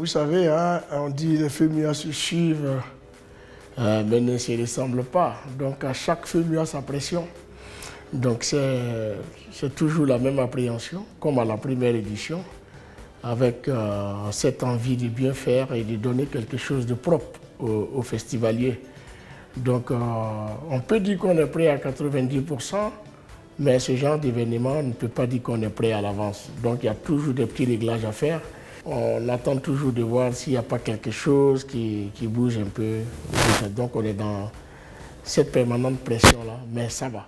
vous savez, hein, on dit les FEMUA se suivent, mais ne se ressemblent pas. Donc à chaque FEMUA sa pression. Donc c'est toujours la même appréhension, comme à la première édition, avec cette envie de bien faire et de donner quelque chose de propre aux festivaliers. Donc on peut dire qu'on est prêt à 90%, mais ce genre d'événement ne peut pas dire qu'on est prêt à l'avance. Donc il y a toujours des petits réglages à faire. On attend toujours de voir s'il n'y a pas quelque chose qui bouge un peu. Donc on est dans cette permanente pression-là, mais ça va.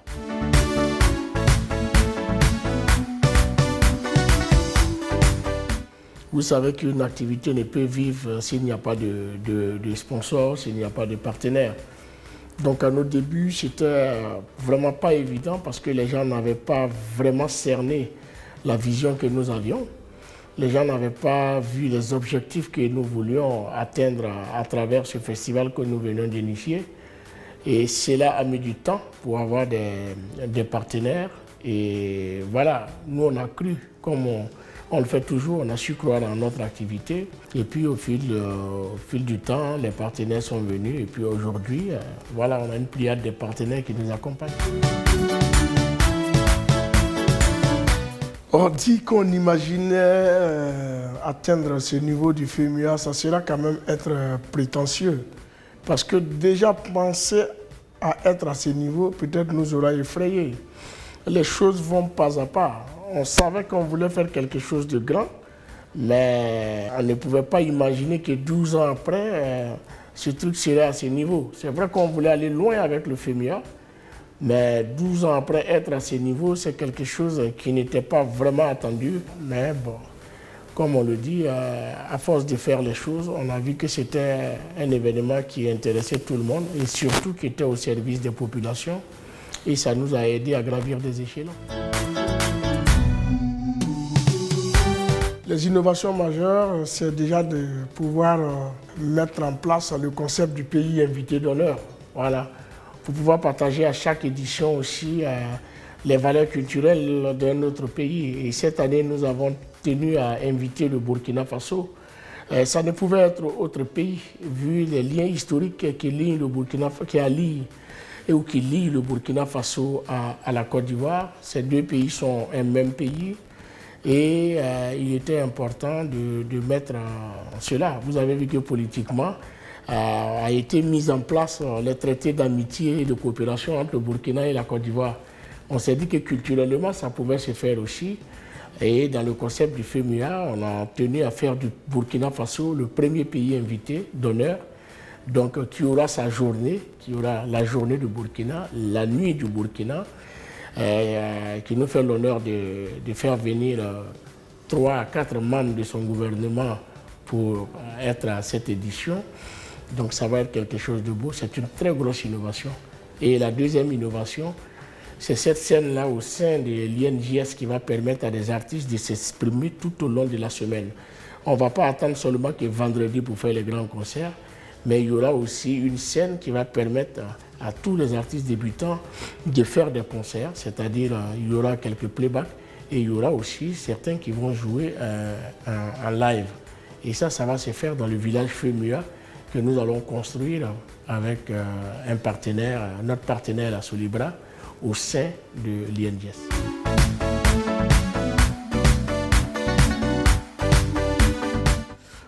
Vous savez qu'une activité ne peut vivre s'il n'y a pas de sponsors, s'il n'y a pas de partenaires. Donc à nos débuts, c'était vraiment pas évident parce que les gens n'avaient pas vraiment cerné la vision que nous avions. Les gens n'avaient pas vu les objectifs que nous voulions atteindre à travers ce festival que nous venons d'initier. Et cela a mis du temps pour avoir des partenaires. Et voilà, nous on a cru, comme on le fait toujours, on a su croire dans notre activité. Et puis au fil du temps, les partenaires sont venus. Et puis aujourd'hui, voilà, on a une pléiade de partenaires qui nous accompagnent. On dit qu'on imaginait atteindre ce niveau du FEMUA, ça sera quand même être prétentieux. Parce que déjà penser à être à ce niveau, peut-être nous aura effrayés. Les choses vont pas à pas. On savait qu'on voulait faire quelque chose de grand, mais on ne pouvait pas imaginer que 12 ans après, ce truc serait à ce niveau. C'est vrai qu'on voulait aller loin avec le FEMUA, mais 12 ans après être à ce niveau, c'est quelque chose qui n'était pas vraiment attendu. Mais bon, comme on le dit, à force de faire les choses, on a vu que c'était un événement qui intéressait tout le monde et surtout qui était au service des populations. Et ça nous a aidé à gravir des échelons. Les innovations majeures, c'est déjà de pouvoir mettre en place le concept du pays invité d'honneur. Voilà. Pour pouvoir partager à chaque édition aussi les valeurs culturelles de notre pays. Et cette année, nous avons tenu à inviter le Burkina Faso. Ça ne pouvait être autre pays, vu les liens historiques qui lient le Burkina Faso, qui lient le Burkina Faso à la Côte d'Ivoire. Ces deux pays sont un même pays. Et il était important de mettre cela. Vous avez vu que politiquement, a été mis en place les traités d'amitié et de coopération entre le Burkina et la Côte d'Ivoire. On s'est dit que culturellement, ça pouvait se faire aussi. Et dans le concept du FEMUA, on a tenu à faire du Burkina Faso le premier pays invité d'honneur. Donc, qui aura sa journée, qui aura la journée du Burkina, la nuit du Burkina, qui nous fait l'honneur de faire venir 3 à 4 membres de son gouvernement pour être à cette édition. Donc ça va être quelque chose de beau, c'est une très grosse innovation. Et la deuxième innovation, c'est cette scène-là au sein de l'INJS qui va permettre à des artistes de s'exprimer tout au long de la semaine. On ne va pas attendre seulement que vendredi pour faire les grands concerts, mais il y aura aussi une scène qui va permettre à tous les artistes débutants de faire des concerts, c'est-à-dire il y aura quelques playbacks et il y aura aussi certains qui vont jouer en live. Et ça va se faire dans le village FEMUA que nous allons construire avec un partenaire, notre partenaire, la Solibra, au sein de l'INJS.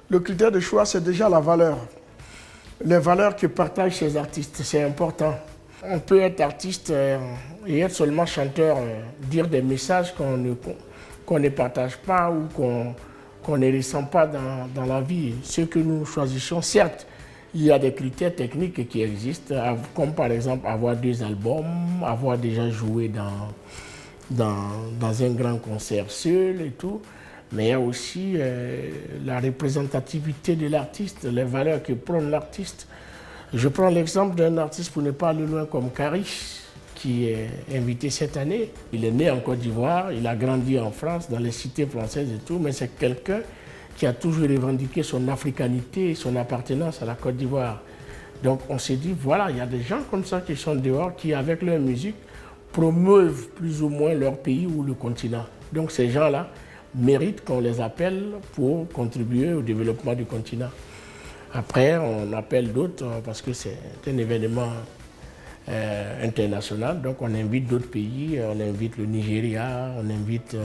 Le critère de choix, c'est déjà la valeur. Les valeurs que partagent ces artistes, c'est important. On peut être artiste et être seulement chanteur, dire des messages qu'on ne partage pas ou qu'on ne ressent pas dans la vie. Ce que nous choisissons, certes, il y a des critères techniques qui existent, comme par exemple avoir 2 albums, avoir déjà joué dans un grand concert seul et tout. Mais il y a aussi la représentativité de l'artiste, les valeurs que prône l'artiste. Je prends l'exemple d'un artiste, pour ne pas aller loin, comme Karish, qui est invité cette année. Il est né en Côte d'Ivoire, il a grandi en France, dans les cités françaises et tout, mais c'est quelqu'un qui a toujours revendiqué son africanité et son appartenance à la Côte d'Ivoire. Donc on s'est dit, voilà, il y a des gens comme ça qui sont dehors, qui avec leur musique promeuvent plus ou moins leur pays ou le continent. Donc ces gens-là, méritent qu'on les appelle pour contribuer au développement du continent. Après, on appelle d'autres parce que c'est un événement international, donc on invite d'autres pays, on invite le Nigeria, on invite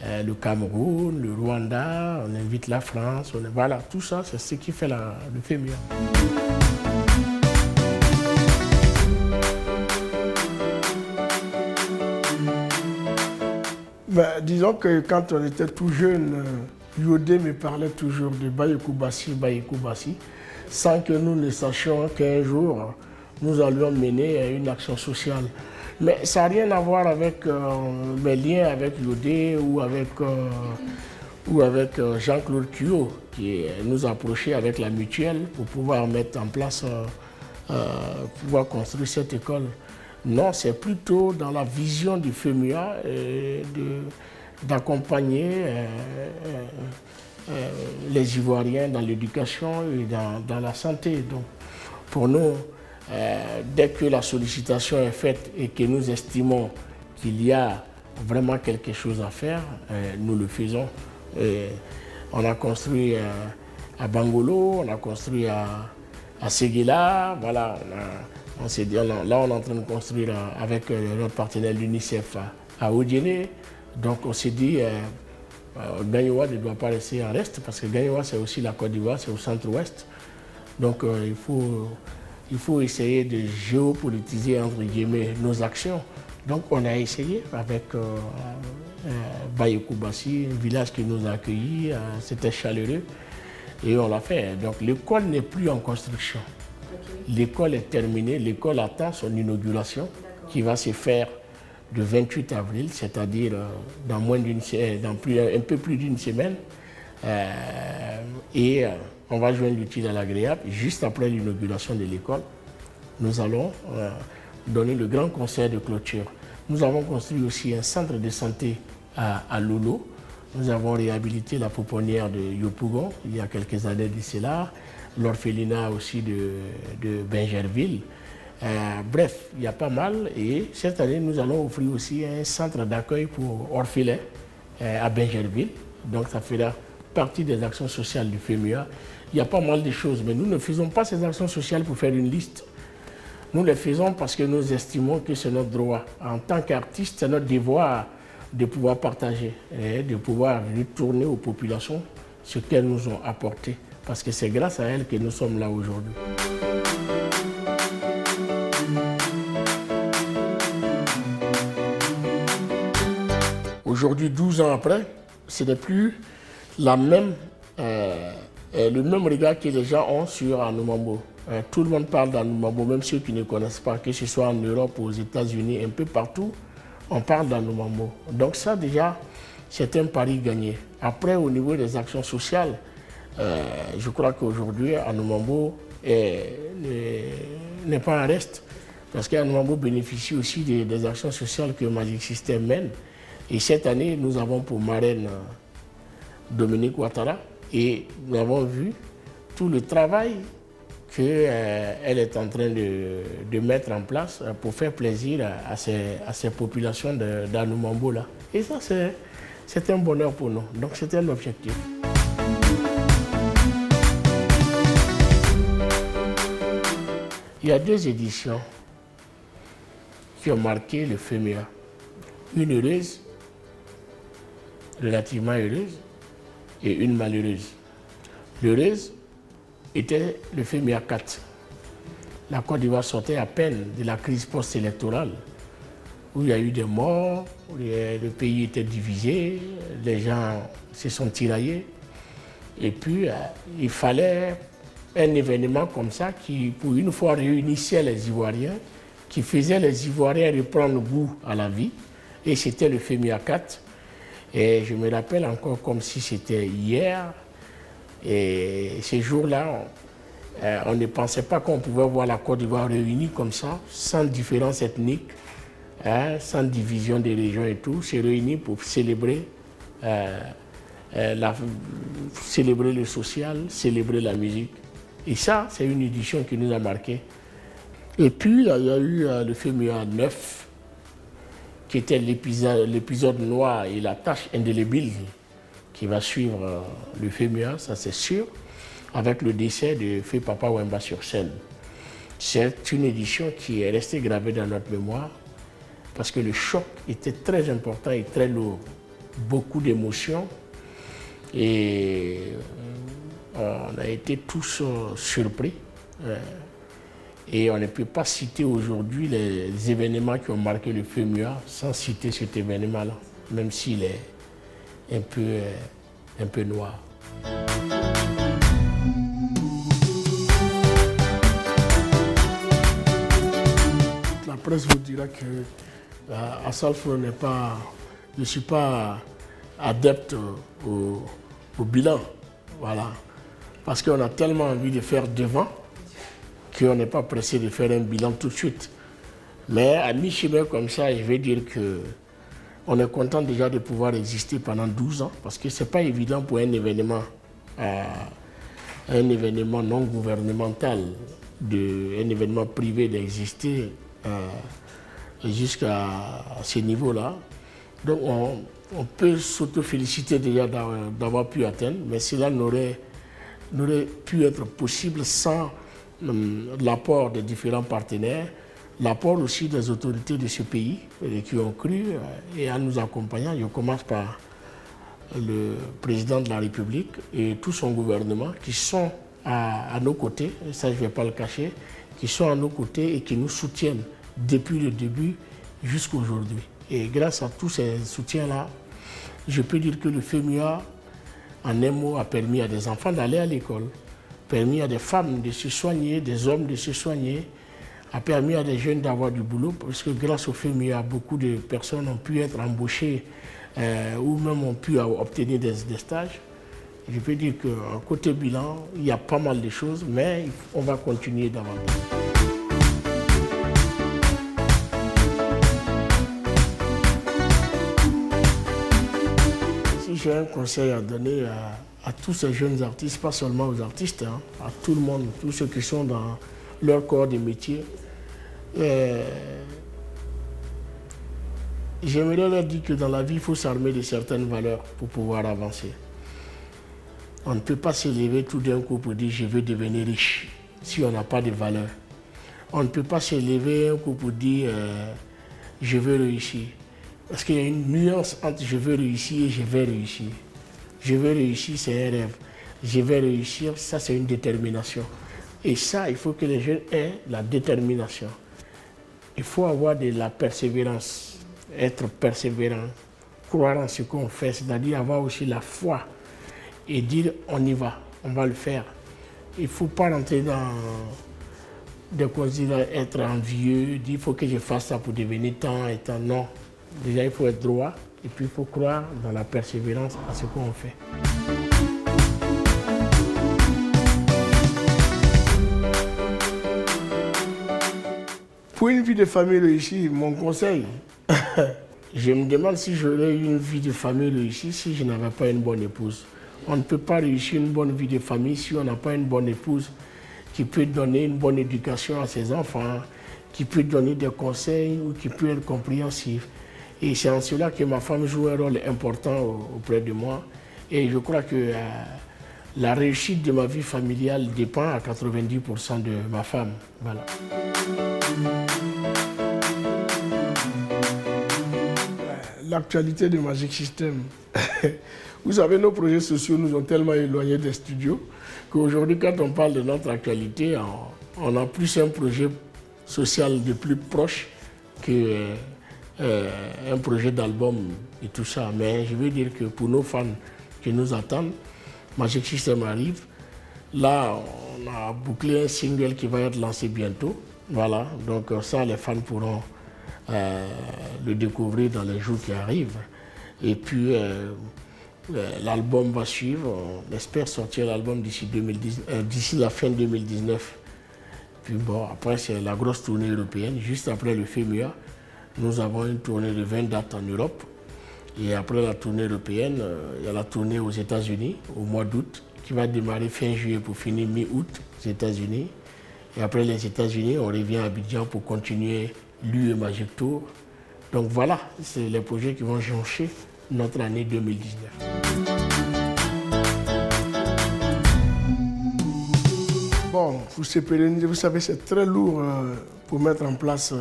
le Cameroun, le Rwanda, on invite la France, voilà, tout ça, c'est ce qui fait le FEMUA. Ben, disons que quand on était tout jeune, Yodé me parlait toujours de Bayekou Bassi, sans que nous ne sachions qu'un jour, nous allions mener une action sociale. Mais ça n'a rien à voir avec mes liens avec Yodé ou avec Jean-Claude Cuot, qui nous a approchés avec la mutuelle pour pouvoir mettre en place, pouvoir construire cette école. Non, c'est plutôt dans la vision du FEMUA d'accompagner les Ivoiriens dans l'éducation et dans la santé. Donc, pour nous, dès que la sollicitation est faite et que nous estimons qu'il y a vraiment quelque chose à faire, nous le faisons. On a construit à Bangolo, on a construit à Séguéla, voilà. On s'est dit, là, on est en train de construire avec notre partenaire l'UNICEF à Odiéné. Donc, on s'est dit, Gagnoua ne doit pas rester en reste parce que Gagnoua, c'est aussi la Côte d'Ivoire, c'est au centre-ouest. Donc, il faut essayer de géopolitiser, entre guillemets, nos actions. Donc, on a essayé avec Bayekou Bassi, un village qui nous a accueillis, c'était chaleureux, et on l'a fait. Donc, l'école n'est plus en construction. L'école est terminée, l'école attend son inauguration qui va se faire le 28 avril, c'est-à-dire dans un peu plus d'une semaine. Et on va joindre l'utile à l'agréable. Juste après l'inauguration de l'école, nous allons donner le grand concert de clôture. Nous avons construit aussi un centre de santé à Lolo. Nous avons réhabilité la pouponnière de Yopougon il y a quelques années d'ici là. L'orphelinat aussi de Bingerville. Bref, il y a pas mal. Et cette année, nous allons offrir aussi un centre d'accueil pour orphelins à Bingerville. Donc, ça fera partie des actions sociales du FEMUA. Il y a pas mal de choses, mais nous ne faisons pas ces actions sociales pour faire une liste. Nous les faisons parce que nous estimons que c'est notre droit. En tant qu'artiste, c'est notre devoir de pouvoir partager et de pouvoir retourner aux populations ce qu'elles nous ont apporté. Parce que c'est grâce à elles que nous sommes là aujourd'hui. Aujourd'hui, 12 ans après, ce n'est plus le même regard que les gens ont sur Anoumambo. Tout le monde parle d'Anoumambo, même ceux qui ne connaissent pas, que ce soit en Europe, aux États-Unis, un peu partout, on parle d'Anoumambo. Donc ça déjà, c'est un pari gagné. Après, au niveau des actions sociales, je crois qu'aujourd'hui, Anoumambo n'est pas en reste, parce qu'Anoumambo bénéficie aussi des actions sociales que Magic System mène. Et cette année, nous avons pour marraine Dominique Ouattara, et nous avons vu tout le travail qu'elle est en train de mettre en place pour faire plaisir à ces populations d'Anoumambo là. Et ça, c'est un bonheur pour nous. Donc, c'était l'objectif. Il y a 2 éditions qui ont marqué le FEMUA. Une heureuse, relativement heureuse, et une malheureuse. L'heureuse était le FEMUA 4. La Côte d'Ivoire sortait à peine de la crise post-électorale, où il y a eu des morts, où le pays était divisé, les gens se sont tiraillés. Et puis, il fallait un événement comme ça qui, pour une fois, réunissait les Ivoiriens, qui faisait les Ivoiriens reprendre goût à la vie. Et c'était le FEMUA 4. Et je me rappelle encore comme si c'était hier. Et ces jours-là, on ne pensait pas qu'on pouvait voir la Côte d'Ivoire réunie comme ça, sans différence ethnique, sans division des régions et tout, se réunir pour célébrer, célébrer le social, célébrer la musique. Et ça, c'est une édition qui nous a marqué. Et puis, il y a eu le FEMUA 9, qui était l'épisode noir et la tache indélébile qui va suivre le FEMUA, ça c'est sûr, avec le décès de Feu Papa Wemba sur scène. C'est une édition qui est restée gravée dans notre mémoire parce que le choc était très important et très lourd. Beaucoup d'émotions et on a été tous surpris. Et on ne peut pas citer aujourd'hui les événements qui ont marqué le FEMUA sans citer cet événement-là, même s'il est un peu noir. La presse vous dira que Assalfo je ne suis pas adepte au bilan, voilà, parce qu'on a tellement envie de faire devant qu'on n'est pas pressé de faire un bilan tout de suite. Mais à mi-chemin comme ça, je vais dire qu'on est content déjà de pouvoir exister pendant 12 ans, parce que ce n'est pas évident pour un événement non gouvernemental, un événement privé d'exister jusqu'à ce niveau-là. Donc on peut s'auto-féliciter déjà d'avoir pu atteindre, mais cela n'aurait pu être possible sans l'apport des différents partenaires, l'apport aussi des autorités de ce pays qui ont cru et en nous accompagnant. Je commence par le président de la République et tout son gouvernement qui sont à nos côtés, et ça je ne vais pas le cacher, qui sont à nos côtés et qui nous soutiennent depuis le début jusqu'à aujourd'hui. Et grâce à tous ces soutiens-là, je peux dire que le FEMUA, en un mot, a permis à des enfants d'aller à l'école, permis à des femmes de se soigner, des hommes de se soigner, a permis à des jeunes d'avoir du boulot, parce que grâce au FEMUA, beaucoup de personnes ont pu être embauchées ou même ont pu obtenir des stages. Je peux dire qu'en côté bilan, il y a pas mal de choses, mais on va continuer davantage. Si j'ai un conseil à donner à tous ces jeunes artistes, pas seulement aux artistes, hein, à tout le monde, tous ceux qui sont dans leur corps de métier, j'aimerais leur dire que dans la vie, il faut s'armer de certaines valeurs pour pouvoir avancer. On ne peut pas se lever tout d'un coup pour dire « je veux devenir riche » si on n'a pas de valeurs. On ne peut pas se lever un coup pour dire « je veux réussir ». Parce qu'il y a une nuance entre « je veux réussir » et « je vais réussir ». Je veux réussir, c'est un rêve. Je vais réussir, ça c'est une détermination. Et ça, il faut que les jeunes aient la détermination. Il faut avoir de la persévérance, être persévérant, croire en ce qu'on fait, c'est-à-dire avoir aussi la foi et dire on y va, on va le faire. Il ne faut pas rentrer dans des considérations, être envieux, dire il faut que je fasse ça pour devenir tant et tant. Non, déjà il faut être droit et puis il faut croire dans la persévérance à ce qu'on fait. Pour une vie de famille réussie, mon conseil, je me demande si j'aurais eu une vie de famille réussie si je n'avais pas une bonne épouse. On ne peut pas réussir une bonne vie de famille si on n'a pas une bonne épouse qui peut donner une bonne éducation à ses enfants, qui peut donner des conseils ou qui peut être compréhensif. Et c'est en cela que ma femme joue un rôle important auprès de moi. Et je crois que la réussite de ma vie familiale dépend à 90% de ma femme. Voilà. L'actualité de Magic System. Vous savez, nos projets sociaux nous ont tellement éloignés des studios qu'aujourd'hui, quand on parle de notre actualité, on a plus un projet social de plus proche qu'un projet d'album et tout ça. Mais je veux dire que pour nos fans qui nous attendent, Magic System arrive. Là, on a bouclé un single qui va être lancé bientôt. Voilà, donc ça, les fans pourront le découvrir dans les jours qui arrivent. Et puis, l'album va suivre. On espère sortir l'album d'ici la fin 2019. Puis bon, après, c'est la grosse tournée européenne. Juste après le FEMUA, nous avons une tournée de 20 dates en Europe. Et après la tournée européenne, il y a la tournée aux États-Unis au mois d'août, qui va démarrer fin juillet pour finir mi-août aux États-Unis. Et après les États-Unis, on revient à Abidjan pour continuer l'UE Magic Tour. Donc voilà, c'est les projets qui vont joncher notre année 2019. Bon, pour se pérenniser, vous savez, c'est très lourd pour mettre en place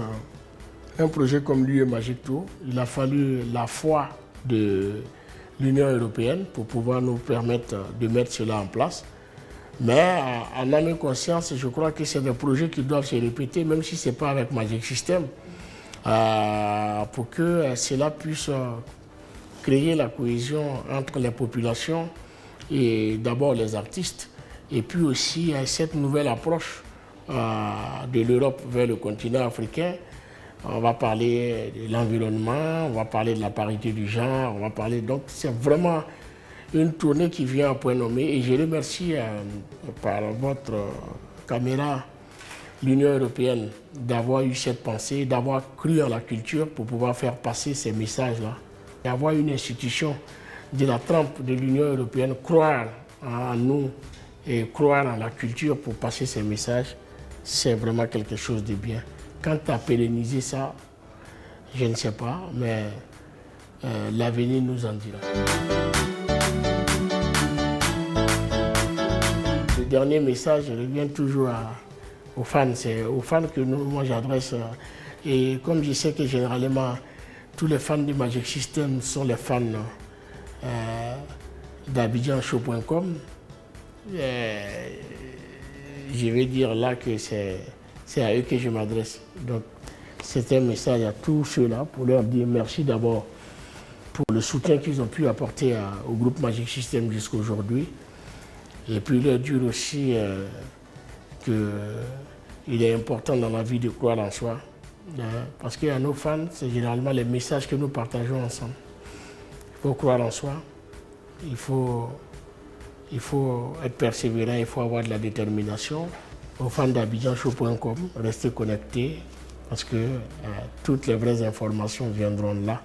un projet comme l'UE Magic Tour. Il a fallu la foi de l'Union européenne pour pouvoir nous permettre de mettre cela en place. Mais en âme et conscience, je crois que c'est des projets qui doivent se répéter, même si ce n'est pas avec Magic System, pour que cela puisse créer la cohésion entre les populations et d'abord les artistes, et puis aussi cette nouvelle approche de l'Europe vers le continent africain. On va parler de l'environnement, on va parler de la parité du genre, on va parler... Donc c'est vraiment une tournée qui vient à point nommé, et je remercie par votre caméra l'Union européenne d'avoir eu cette pensée, d'avoir cru en la culture pour pouvoir faire passer ces messages-là. D'avoir une institution de la trempe de l'Union européenne, croire en nous et croire en la culture pour passer ces messages, c'est vraiment quelque chose de bien. Quant à pérenniser ça, je ne sais pas, mais l'avenir nous en dira. Le dernier message, je reviens toujours aux fans. C'est aux fans que moi j'adresse. Et comme je sais que généralement, tous les fans du Magic System sont les fans d'AbidjanShow.com, je vais dire là que c'est à eux que je m'adresse. Donc, c'est un message à tous ceux-là pour leur dire merci d'abord pour le soutien qu'ils ont pu apporter au groupe Magic System jusqu'à aujourd'hui. Et puis leur dire aussi qu'il est important dans la vie de croire en soi. Parce qu'à nos fans, c'est généralement les messages que nous partageons ensemble. Il faut croire en soi, il faut être persévérant, il faut avoir de la détermination. Aux fans d'AbidjanShow.com, restez connectés parce que toutes les vraies informations viendront là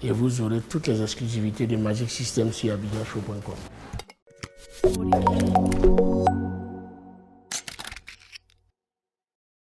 et vous aurez toutes les exclusivités de Magic System sur AbidjanShow.com.